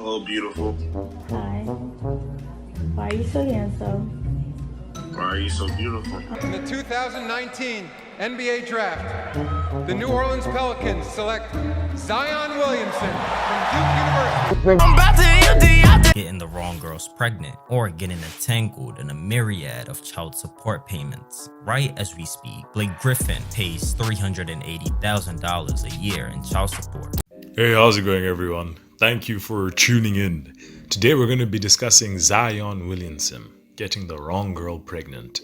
Hello, beautiful. Hi. Why are you so handsome? Why are you so beautiful? In the 2019 NBA Draft, the New Orleans Pelicans select Zion Williamson from Duke University. I'm about to empty out the getting the wrong girls pregnant or getting entangled in a myriad of child support payments. Right as we speak, Blake Griffin pays $380,000 a year in child support. Hey, how's it going, everyone? Thank you for tuning in. Today we're going to be discussing Zion Williamson getting the wrong girl pregnant.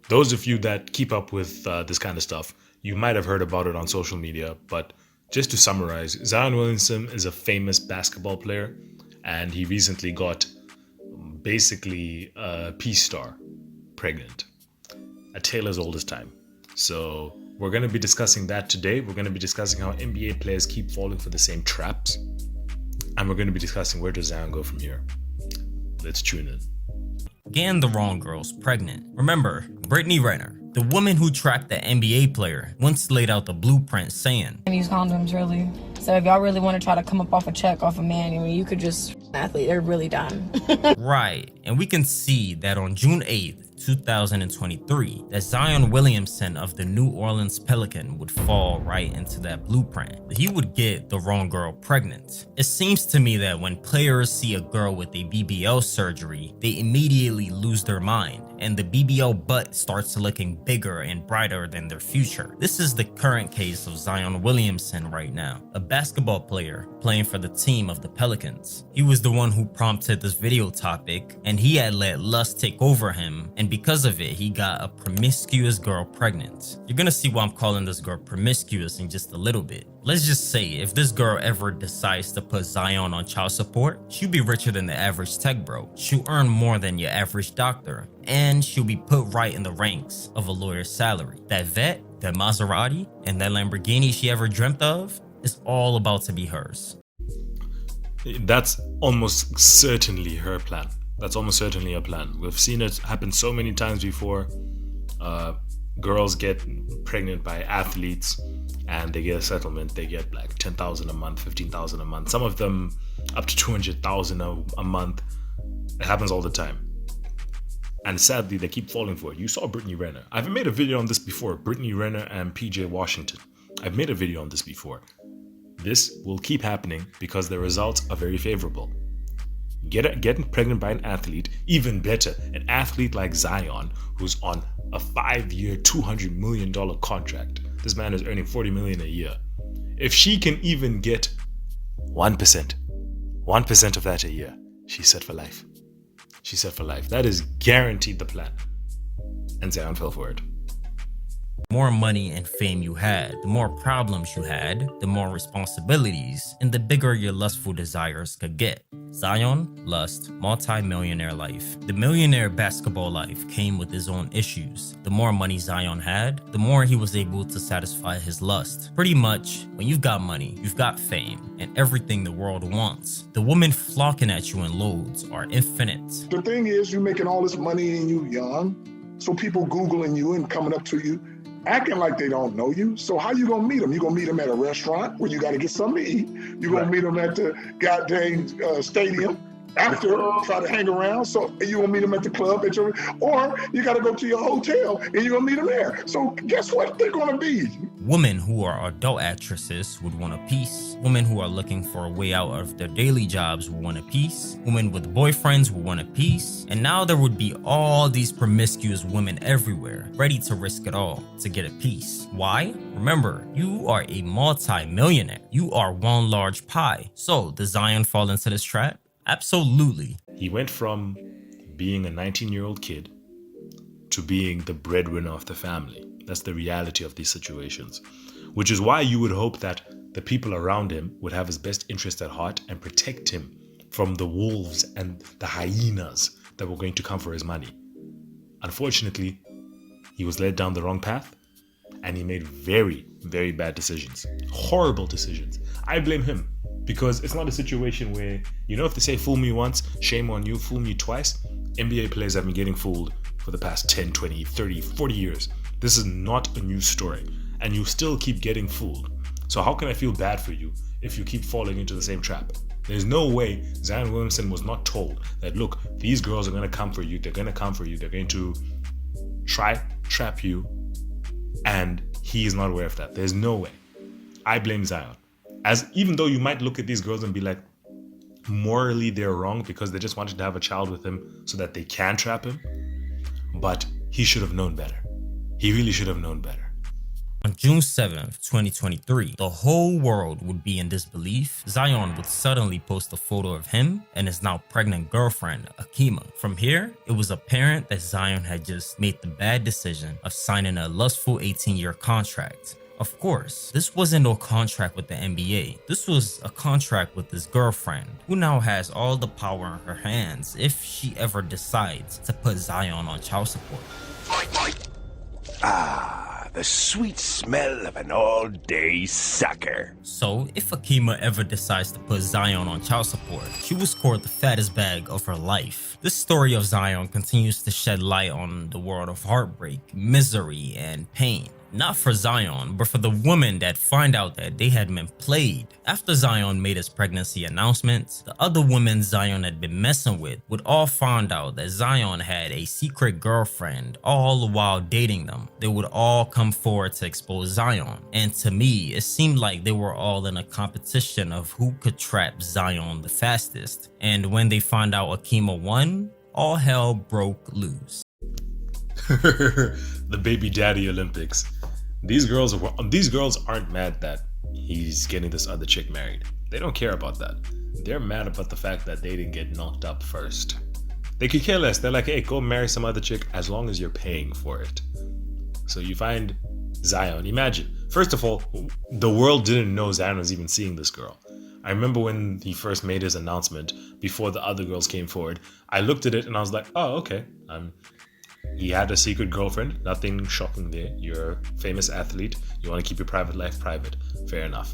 Those of you that keep up with this kind of stuff, you might have heard about it on social media, but just to summarize, Zion Williamson is a famous basketball player, and he recently got basically a Peace Star pregnant, a tale as old as time. So we're going to be discussing that today. We're going to be discussing how NBA players keep falling for the same traps, and we're going to be discussing where does Zion go from here. Let's tune in. Getting the wrong girls pregnant. Remember, Brittany Renner, the woman who tracked the NBA player, once laid out the blueprint saying, Use condoms, really. So if y'all really want to try to come up off a check off a man, I mean, you could just athlete. They're really done. Right, and we can see that on June 8th, 2023, that Zion Williamson of the New Orleans Pelican would fall right into that blueprint. He would get the wrong girl pregnant. It seems to me that when players see a girl with a BBL surgery, they immediately lose their mind, and the BBL butt starts looking bigger and brighter than their future. This is the current case of Zion Williamson right now, a basketball player playing for the team of the Pelicans. He was the one who prompted this video topic, and he had let lust take over him, and because of it, he got a promiscuous girl pregnant. You're gonna see why I'm calling this girl promiscuous in just a little bit. Let's just say if this girl ever decides to put Zion on child support, she'll be richer than the average tech bro. She'll earn more than your average doctor, and she'll be put right in the ranks of a lawyer's salary. That vet, that Maserati, and that Lamborghini she ever dreamt of is all about to be hers. That's almost certainly her plan. That's almost certainly a plan. We've seen it happen so many times before. Girls get pregnant by athletes and they get a settlement. They get like $10,000 a month, $15,000 a month. Some of them up to $200,000 a month. It happens all the time. And sadly, they keep falling for it. You saw Brittany Renner. I've made a video on this before. Brittany Renner and PJ Washington. I've made a video on this before. This will keep happening because the results are very favorable. Getting pregnant by an athlete, even better, an athlete like Zion, who's on a 5-year, $200 million contract. This man is earning $40 million a year. If she can even get 1% of that a year, she's set for life. She's set for life. That is guaranteed the plan. And Zion fell for it. The more money and fame you had, the more problems you had, the more responsibilities, and the bigger your lustful desires could get. Zion, lust, multi-millionaire life. The millionaire basketball life came with his own issues. The more money Zion had, the more he was able to satisfy his lust. Pretty much, when you've got money, you've got fame, and everything the world wants. The women flocking at you in loads are infinite. The thing is, you're making all this money and you young, so people Googling you and coming up to you, acting like they don't know you. So how you gonna meet them? You gonna meet them at a restaurant where you gotta get something to eat. You gonna meet them at the goddamn stadium after, try to hang around. So you gonna meet them at the club, or you gotta go to your hotel and you're gonna meet them there. So guess what they're gonna be? Women who are adult actresses would want a piece. Women who are looking for a way out of their daily jobs would want a piece. Women with boyfriends would want a piece. And now there would be all these promiscuous women everywhere, ready to risk it all to get a piece. Why? Remember, you are a multi-millionaire. You are one large pie. So does Zion fall into this trap? Absolutely. He went from being a 19-year-old kid to being the breadwinner of the family. That's the reality of these situations, which is why you would hope that the people around him would have his best interest at heart and protect him from the wolves and the hyenas that were going to come for his money. Unfortunately, he was led down the wrong path and he made very, very bad decisions. Horrible decisions. I blame him because it's not a situation where, if they say fool me once, shame on you, fool me twice. NBA players have been getting fooled for the past 10, 20, 30, 40 years. This is not a new story, and you still keep getting fooled. So how can I feel bad for you if you keep falling into the same trap? There's no way Zion Williamson was not told that, look, these girls are going to come for you. They're going to come for you. They're going to trap you. And he is not aware of that. There's no way. I blame Zion. Even though you might look at these girls and be like, morally they're wrong because they just wanted to have a child with him so that they can trap him. But he should have known better. He really should have known better. On June 7th, 2023, the whole world would be in disbelief. Zion would suddenly post a photo of him and his now pregnant girlfriend, Akima. From here, it was apparent that Zion had just made the bad decision of signing a lustful 18-year contract. Of course, this wasn't no contract with the NBA. This was a contract with his girlfriend, who now has all the power in her hands if she ever decides to put Zion on child support. Ah, the sweet smell of an all-day sucker. So, if Akima ever decides to put Zion on child support, she will score the fattest bag of her life. This story of Zion continues to shed light on the world of heartbreak, misery, and pain. Not for Zion, but for the women that find out that they had been played. After Zion made his pregnancy announcement, the other women Zion had been messing with would all find out that Zion had a secret girlfriend, all while dating them. They would all come forward to expose Zion. And to me, it seemed like they were all in a competition of who could trap Zion the fastest. And when they found out Akima won, all hell broke loose. The baby daddy Olympics. These girls aren't mad that he's getting this other chick married. They don't care about that. They're mad about the fact that they didn't get knocked up first. They could care less. They're like, hey, go marry some other chick as long as you're paying for it. So you find Zion. Imagine, first of all, the world didn't know Zion was even seeing this girl. I remember when he first made his announcement before the other girls came forward. I looked at it and I was like, oh, okay. He had a secret girlfriend. Nothing shocking there. You're a famous athlete. You want to keep your private life private. Fair enough.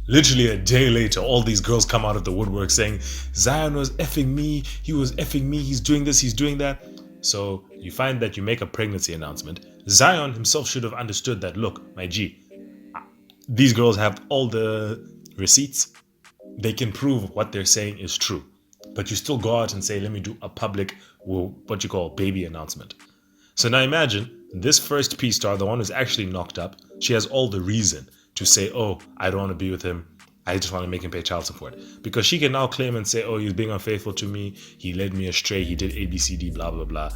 Literally a day later, all these girls come out of the woodwork saying, Zion was effing me. He was effing me. He's doing this. He's doing that. So you find that you make a pregnancy announcement. Zion himself should have understood that, look, my G, these girls have all the receipts. They can prove what they're saying is true. But you still go out and say, let me do a public, what you call baby announcement. So now imagine this first P-star, the one who's actually knocked up, she has all the reason to say, oh, I don't want to be with him. I just want to make him pay child support. Because she can now claim and say, oh, he's being unfaithful to me. He led me astray. He did ABCD, blah, blah, blah.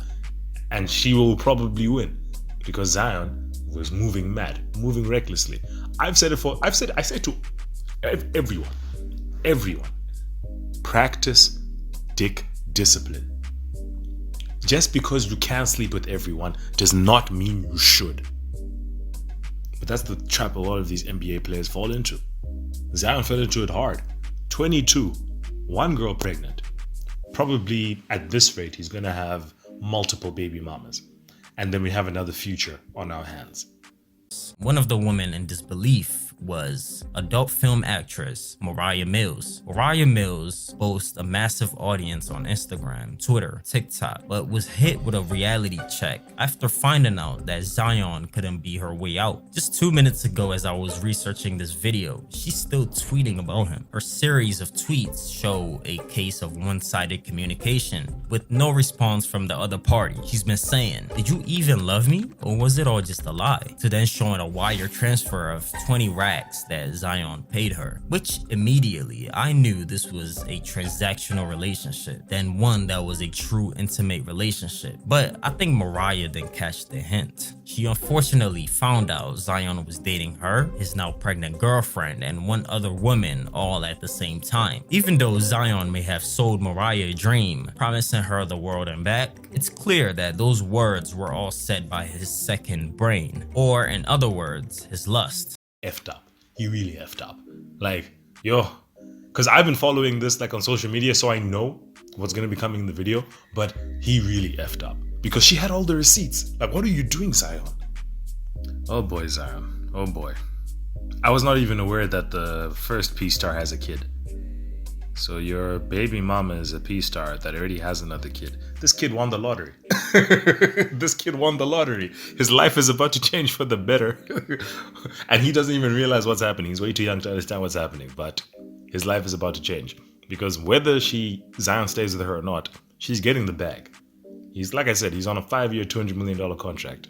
And she will probably win because Zion was moving mad, moving recklessly. I say to everyone, practice dick discipline. Just because you can't sleep with everyone does not mean you should. But that's the trap a lot of these NBA players fall into. Zion fell into it hard. 22, one girl pregnant. Probably at this rate, he's going to have multiple baby mamas. And then we have another future on our hands. One of the women in disbelief was adult film actress Mariah Mills. Mariah Mills boasts a massive audience on Instagram, Twitter, TikTok, but was hit with a reality check after finding out that Zion couldn't be her way out. Just 2 minutes ago, as I was researching this video, she's still tweeting about him. Her series of tweets show a case of one-sided communication with no response from the other party. She's been saying, "Did you even love me? Or was it all just a lie?" To then showing a wire transfer of 20 racks that Zion paid her, which immediately I knew this was a transactional relationship than one that was a true intimate relationship. But I think Mariah didn't catch the hint. She unfortunately found out Zion was dating her, his now pregnant girlfriend, and one other woman all at the same time. Even though Zion may have sold Mariah a dream, promising her the world and back, it's clear that those words were all said by his second brain, or in other words, his lust. Effed up. He really effed up. Like, yo, because I've been following this like on social media, so I know what's going to be coming in the video, but he really effed up because she had all the receipts. Like, what are you doing, Zion? Oh boy, Zion. Oh boy. I was not even aware that the first P-star has a kid. So your baby mama is a P-star that already has another kid. This kid won the lottery. This kid won the lottery. His life is about to change for the better. And he doesn't even realize what's happening. He's way too young to understand what's happening. But his life is about to change. because whether Zion stays with her or not, she's getting the bag. He's, like I said, he's on a 5-year, $200 million contract.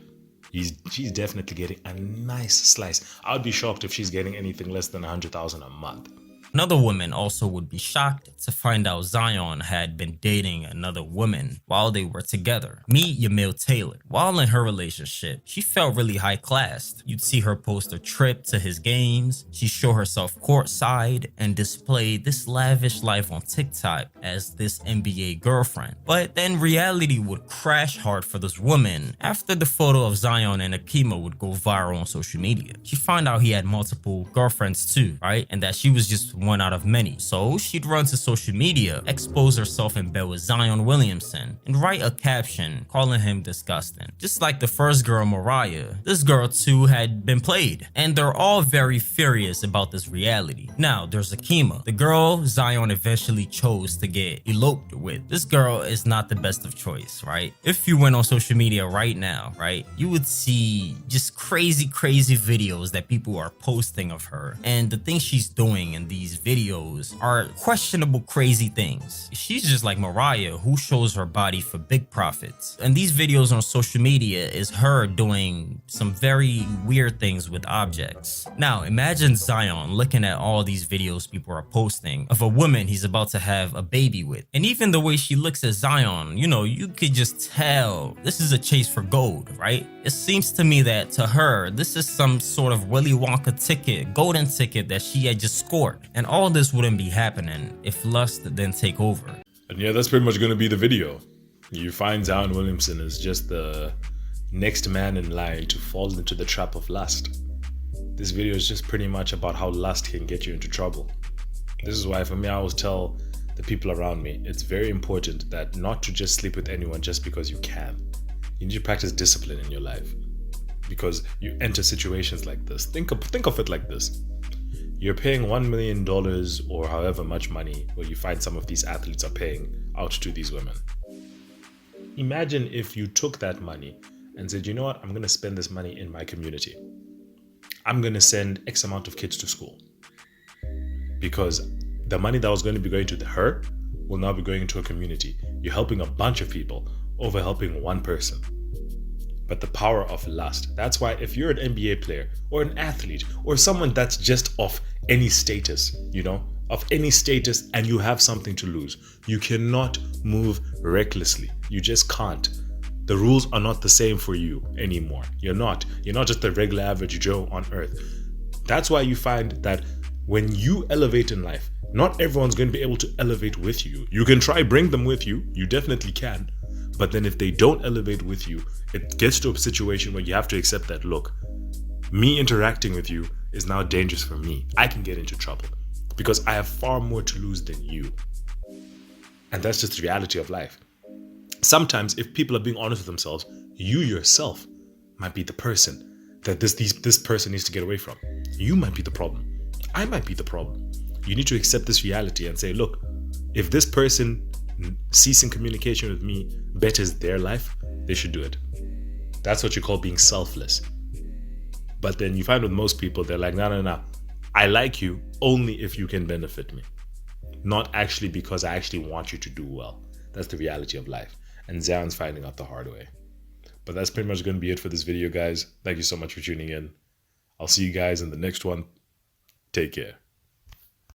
She's definitely getting a nice slice. I would be shocked if she's getting anything less than $100,000 a month. Another woman also would be shocked to find out Zion had been dating another woman while they were together. Meet Yamil Taylor. While in her relationship, she felt really high class. You'd see her post a trip to his games, she'd show herself courtside, and display this lavish life on TikTok as this NBA girlfriend. But then reality would crash hard for this woman after the photo of Zion and Akima would go viral on social media. She found out he had multiple girlfriends too, right? And that she was just one out of many. So she'd run to social media, expose herself in bed with Zion Williamson, and write a caption calling him disgusting. Just like the first girl, Mariah, this girl too had been played. And they're all very furious about this reality. Now, there's Akima, the girl Zion eventually chose to get eloped with. This girl is not the best of choice, right? If you went on social media right now, right, you would see just crazy videos that people are posting of her. And the things she's doing in these videos are questionable, crazy things. She's just like Mariah, who shows her body for big profits. And these videos on social media is her doing some very weird things with objects. Now, imagine Zion looking at all these videos people are posting of a woman he's about to have a baby with. And even the way she looks at Zion, you know, you could just tell this is a chase for gold, right? It seems to me that to her, this is some sort of Willy Wonka ticket, golden ticket that she had just scored. And all this wouldn't be happening if lust didn't take over. And yeah, that's pretty much going to be the video. You find Zion Williamson is just the next man in line to fall into the trap of lust. This video is just pretty much about how lust can get you into trouble. This is why for me, I always tell the people around me, it's very important that not to just sleep with anyone just because you can. You need to practice discipline in your life, because you enter situations like this. Think of it like this. You're paying $1 million or however much money where you find some of these athletes are paying out to these women. Imagine if you took that money and said, you know what, I'm going to spend this money in my community. I'm going to send X amount of kids to school. Because the money that was going to be going to her will now be going into a community. You're helping a bunch of people over helping one person. But the power of lust. That's why if you're an NBA player or an athlete or someone that's just of any status, you know, of any status, and you have something to lose, you cannot move recklessly. You just can't. The rules are not the same for you anymore. You're not just the regular average Joe on earth. That's why you find that when you elevate in life, not everyone's going to be able to elevate with you. You can try bring them with you. You definitely can. But then if they don't elevate with you, it gets to a situation where you have to accept that, look, me interacting with you is now dangerous for me. I can get into trouble because I have far more to lose than you. And that's just the reality of life. Sometimes if people are being honest with themselves, you yourself might be the person that this person needs to get away from. You might be the problem. I might be the problem. You need to accept this reality and say, look, if this person ceasing communication with me betters their life, they should do it. That's what you call being selfless. But then you find with most people, they're like, no. I like you only if you can benefit me. Not actually because I actually want you to do well. That's the reality of life. And Zion's finding out the hard way. But that's pretty much going to be it for this video, guys. Thank you so much for tuning in. I'll see you guys in the next one. Take care.